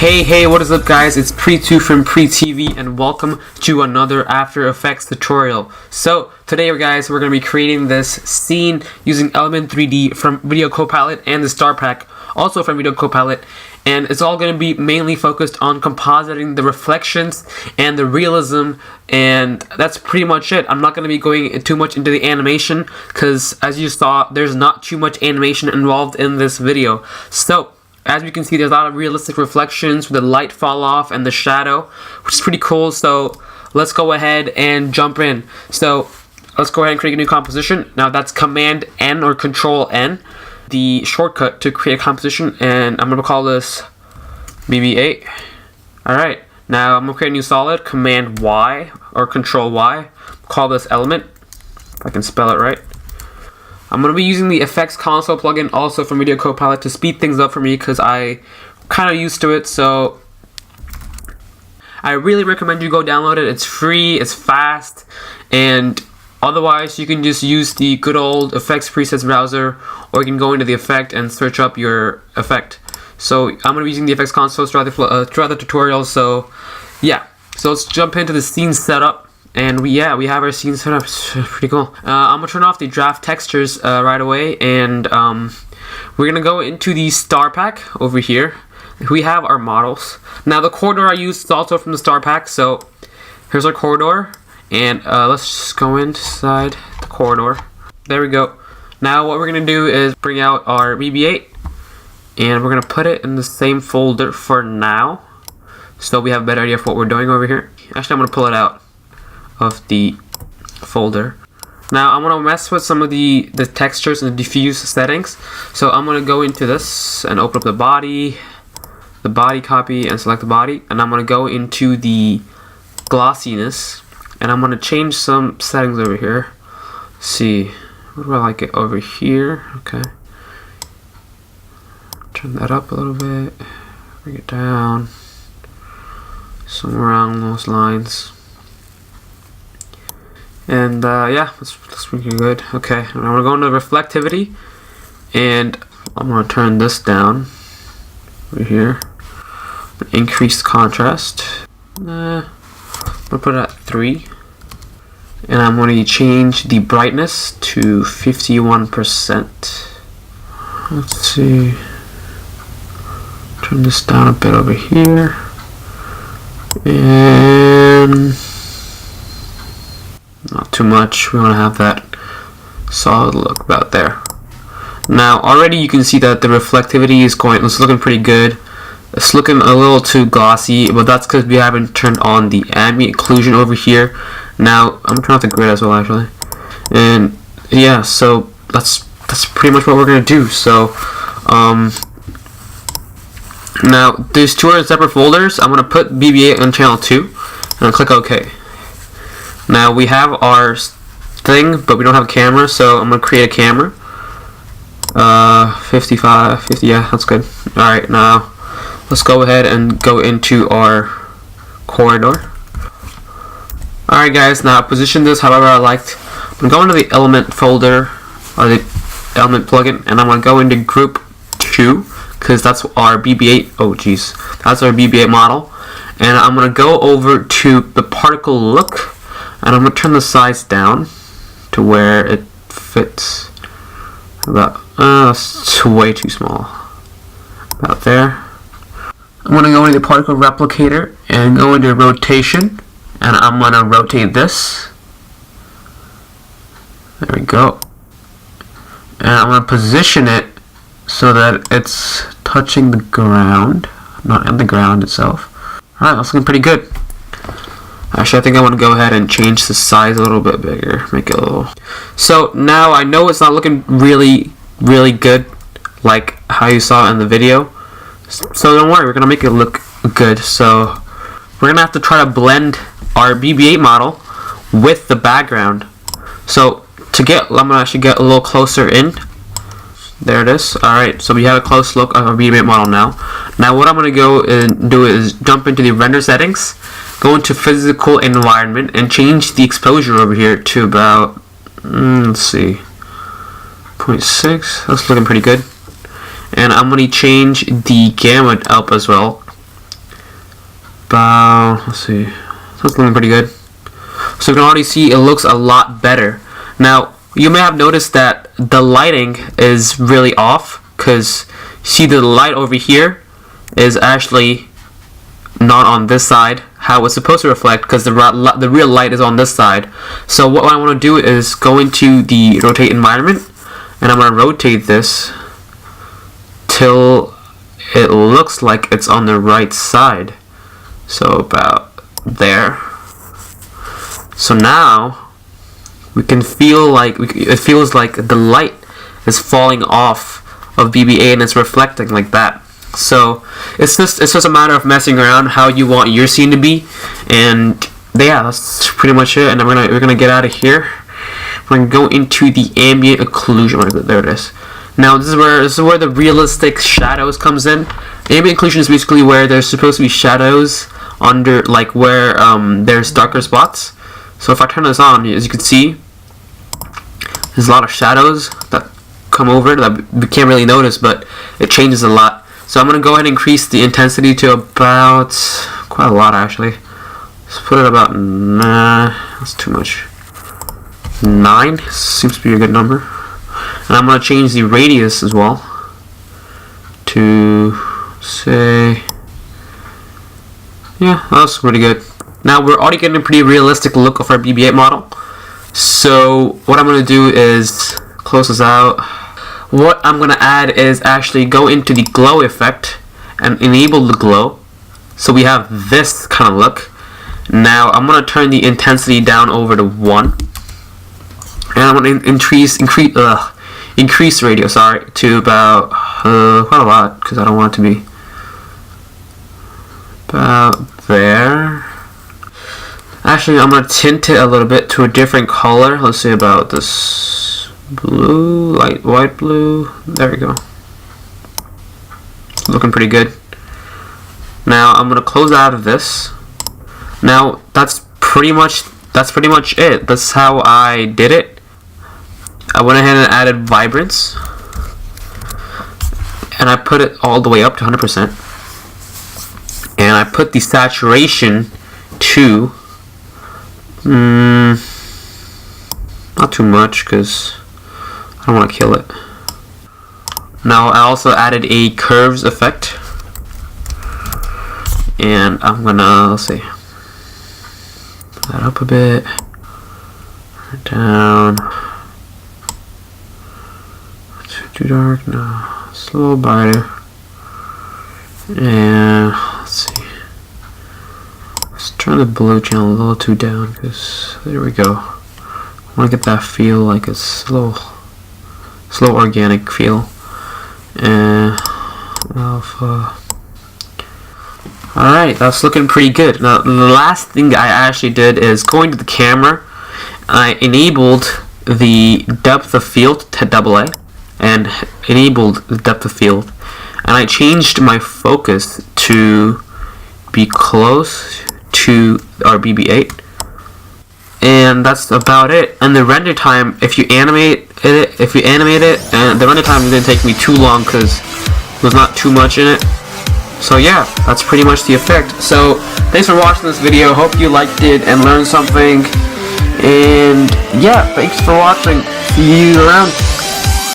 Hey, what is up guys? It's Pre2 from Pre-TV and welcome to another After Effects tutorial. So today guys, we're going to be creating this scene using Element 3D from Video Copilot and the Star Pack, also from Video Copilot, and it's all going to be mainly focused on compositing the reflections and the realism, and that's pretty much it. I'm not going to be going too much into the animation because as you saw, there's not too much animation involved in this video. So as we can see, there's a lot of realistic reflections with the light fall off and the shadow, which is pretty cool. So let's go ahead and jump in. So let's go ahead and create a new composition. Now that's Command N or Control N, the shortcut to create a composition, and I'm going to call this BB8. Alright, now I'm going to create a new solid, Command Y or Control Y, call this element, if I can spell it right. I'm going to be using the Effects Console plugin also from Video Copilot to speed things up for me because I kind of used to it, so I really recommend you go download it. It's free, it's fast, and otherwise you can just use the good old effects presets browser, or you can go into the effect and search up your effect. So I'm going to be using the Effects Console throughout the tutorial, so yeah. So let's jump into the scene setup. And we have our scene set up. It's pretty cool. I'm gonna turn off the draft textures right away, and we're gonna go into the Star Pack over here. We have our models. Now the corridor I used is also from the Star Pack. So here's our corridor, and let's just go inside the corridor. There we go. Now what we're gonna do is bring out our BB8, and we're gonna put it in the same folder for now, so we have a better idea of what we're doing over here. Actually, I'm gonna pull it out of the folder. Now I'm gonna mess with some of the textures and the diffuse settings. So I'm gonna go into this and open up the body copy, and select the body, and I'm gonna go into the glossiness, and I'm gonna change some settings over here. Let's see, what do I like it over here? Okay, turn that up a little bit, bring it down somewhere around those lines. And yeah, that's pretty good. Okay, I'm gonna go into reflectivity, and I'm gonna turn this down over here. Increase contrast. I'm gonna put it at 3, and I'm gonna change the brightness to 51%. Let's see. Turn this down a bit over here, and not too much. We want to have that solid look about there. Now already you can see that the reflectivity it's looking pretty good. It's looking a little too glossy, but that's because we haven't turned on the ambient occlusion over here. Now I'm gonna turn off the grid as well, actually. And yeah, so that's pretty much what we're gonna do. So now these two are separate folders. I'm gonna put BB8 on channel 2, and I'll click OK. Now we have our thing, but we don't have a camera, so I'm gonna create a camera. 50, yeah, that's good. Alright, now let's go ahead and go into our corridor. Alright guys, now position this however I liked. I'm gonna go into the element folder, or the element plugin, and I'm gonna go into group 2, because that's our BB8, that's our BB8 model. And I'm gonna go over to the particle look, and I'm going to turn the size down to where it fits about, it's way too small, about there. I'm going to go into the particle replicator and go into rotation, and I'm going to rotate this. There we go. And I'm going to position it so that it's touching the ground, not in the ground itself. Alright, that's looking pretty good. Actually, I think I want to go ahead and change the size a little bit bigger, make it a little. So now I know it's not looking really good like how you saw in the video. So don't worry, we're gonna make it look good. So we're gonna have to try to blend our BB8 model with the background. So I'm gonna actually get a little closer in. There it is. Alright, so we have a close look of our BB8 model now. Now what I'm gonna go and do is jump into the render settings, go into physical environment, and change the exposure over here to about, let's see, 0.6. That's looking pretty good. And I'm going to change the gamma up as well about, let's see, that's looking pretty good. So you can already see it looks a lot better. Now, you may have noticed that the lighting is really off, because see the light over here is actually not on this side how it's supposed to reflect, because the real light is on this side. So what I want to do is go into the rotate environment, and I'm going to rotate this till it looks like it's on the right side. So about there. So now we can feel like it feels like the light is falling off of BB8 and it's reflecting like that. So it's just a matter of messing around how you want your scene to be, and yeah, that's pretty much it. And we're gonna get out of here. We're gonna go into the ambient occlusion. There it is. Now this is where the realistic shadows comes in. Ambient occlusion is basically where there's supposed to be shadows under, like where there's darker spots. So if I turn this on, as you can see, there's a lot of shadows that come over that we can't really notice, but it changes a lot. So I'm going to go ahead and increase the intensity to about, quite a lot actually. Let's put it about, that's too much. 9 seems to be a good number. And I'm going to change the radius as well to, say, yeah, that's pretty good. Now we're already getting a pretty realistic look of our BB8 model. So what I'm going to do is close this out. What I'm going to add is actually go into the glow effect and enable the glow. So we have this kind of look. Now I'm going to turn the intensity down over to 1. And I'm going to increase radio, to about quite a lot, because I don't want it to be about there. Actually, I'm going to tint it a little bit to a different color. Let's say about this blue, light white blue. There we go. Looking pretty good. Now I'm going to close out of this. Now that's pretty much it. That's how I did it. I went ahead and added vibrance, and I put it all the way up to 100%. And I put the saturation to not too much, because I don't want to kill it. Now I also added a curves effect, and I'm gonna, let's see, put that up a bit, down. Too dark, no, it's a little brighter. And let's see, let's turn the blue channel a little too down, because there we go. I want to get that feel like it's slow organic feel. And alpha. Alright, that's looking pretty good. Now the last thing I actually did is going to the camera. I enabled the depth of field to AA and enabled the depth of field. And I changed my focus to be close to our BB8. And that's about it. And the render time, if you animate it, and the render time didn't take me too long because there's not too much in it. So yeah, that's pretty much the effect. So thanks for watching this video. Hope you liked it and learned something. And yeah, thanks for watching. See you around.